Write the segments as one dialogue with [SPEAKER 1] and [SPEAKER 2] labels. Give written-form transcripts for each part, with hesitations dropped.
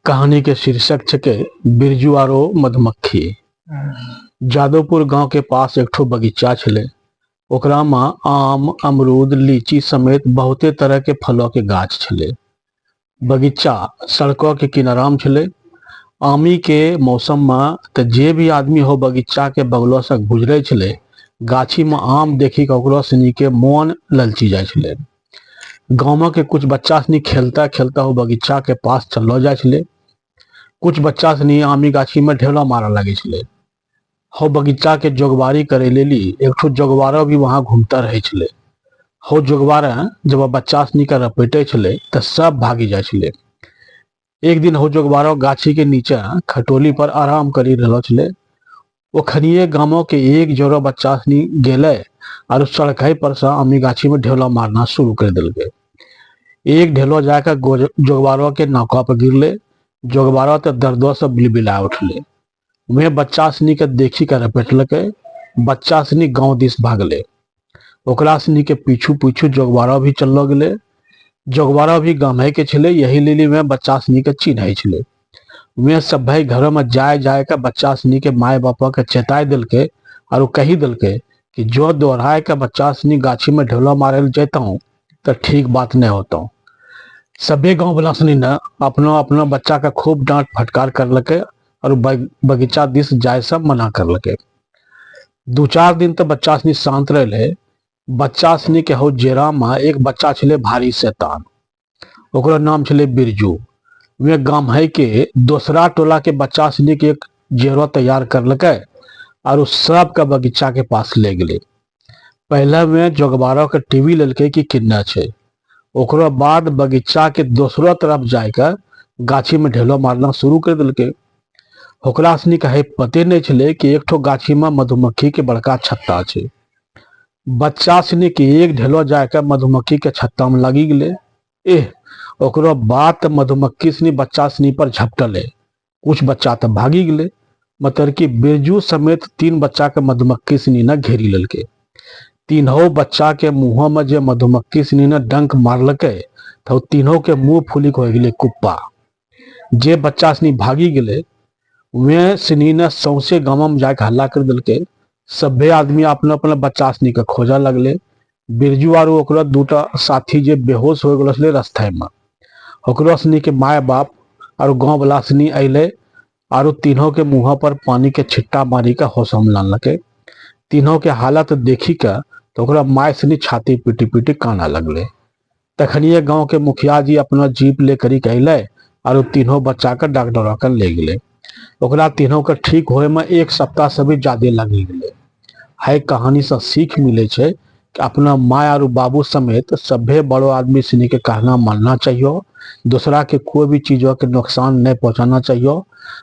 [SPEAKER 1] कहानी के शीर्षक छके बिरजू आरो मधुमक्खी। जादवपुर गांव के पास एक ठो बगीचा छले। ओकरा में आम, अमरूद, लीची समेत बहुते तरह के फलों के गाछ छले। बगीचा सड़कों के किनारा में छले। आमी के मौसम में त जे भी आदमी हो बगीचा के बगलो से गुजरे छले, गाछी में आम देखी के ओकरो सनी के मन ललची जाय छले। गांव के कुछ बच्चा सनी खेलता खेलता हो बगीचा के पास चलो जाय छले। कुछ बच्चा सनी आमी गाछी में ढेला मारा लगे छले। हो बगीचा के जोगवारी करे लेली एक ठो जोगवारा भी वहां घूमता रहे छले। हो जोगवारा जब बच्चा सनी के रपेटे छले त सब भागी जाय छले। एक दिन हो जोगवारा गाछी के नीचे खटोली पर आराम करी रहलो छले। वो खनिये गांवों के एक जोरो बच्चा सनी गेले और सड़कै पर से आमी गाछी में ढेला मारना शुरू कर दिलके। एक ढेलो जाकर जोगवारा के नौका पर गिरले। जोगवारा तो दर्दों से बिलबिला उठले। वे बच्चा सनी के देखी के रपेटलके। बच्चा सनी गांव दिस भागले। ओकरा सनी के पीछू पीछू जोगवारा भी चललो गेले। जोगवारा भी गांव के छले, यही लेली वे बच्चा सनी के चिन्है छले। वे सब भाई घरों में जाए जाए के बच्चा सनी के माए बापा के चेताई दिलके और कही दिलके कि जो दोहराए के बच्चा सनी गाछी में ढेला मारे जेता तो ठीक बात नहीं होता। सभी गांव वाला सनी ने अपना अपना बच्चा का खूब डांट फटकार करलके और बगीचा दिस जाए सब मना करलके। दो चार दिन तो बच्चा सनी शांत रहे। बच्चा सनी के हो जेरा में एक बच्चा छले भारी शैतान। ओकरा नाम छले बिरजू। वे गांव के दूसरा टोला के बच्चा सनी के एक जेरो तैयार करलके और उस सब का बगीचा के पास ले गए। पहले वे जोगवारा के टीवी ललके कि किन्ना छे। ओकरा बाद बगीचा के दूसरा तरफ जाकर गाछी में ढेलो मारना शुरू कर दिलके। ओकरा सनी कहे पते नहीं छले कि एक ठो गाछी में मधुमक्खी के बड़का छत्ता छे। बच्चा सनी के एक ढेलो जाकर मधुमक्खी के छत्ता में लगी गले। ओकरा बाद मधुमक्खी सनी बच्चा सनी पर झपटले। कुछ बच्चा तो भागी गले, मतलब कि बिरजू समेत 3 बच्चा के मधुमक्खी सनी ने घेरी ललके। तीनों बच्चा के मुंह में जे मधुमक्खी सनी ने डंक मारलके तो तीनों के मुंह फूली हो गए कुप्पा। जे बच्चा सनी भागी गले वे सनी ने सौसे गांव में जाके हल्ला कर दिलके। सभे आदमी अपना अपना बच्चा सनी के खोजा लगले। बिरजू और ओकरा दूटा साथी जे बेहोश हो गए छले रास्ते में। ओकरा सनी के माए बाप और गांव वाला सनी अले और तीनों के मुंह पर पानी के छिट्टा मारी के होश में लानलके। तीनों के हालत देखी के तो ओकरा माए सनी छाती पीटी पीटी काना लगले। तखनिए गांव के मुखिया जी अपना जीप लेकर अले और तीनों बच्चा के डॉक्टर के ले गए। ओकरा तीनों के ठीक होए में 1 सप्ताह से भी ज्यादा लगी गए। है कहानी से सीख मिले छे कि अपना माँ और बाबू समेत सभे बड़ो आदमी सनी के कहना मानना चाहिए। दूसरा के कोई भी चीजों के नुकसान नहीं पहुंचाना चाहिए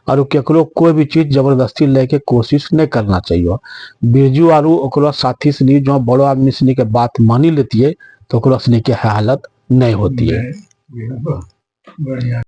[SPEAKER 1] और केकरो कोई भी चीज जबरदस्ती लेके कोशिश नहीं करना चाहिए। बिरजू और ओकरो साथी सनी जो बड़ो आदमी सनी के बात मानी लेती है तो ओकरो सनी के हालत नहीं होती है।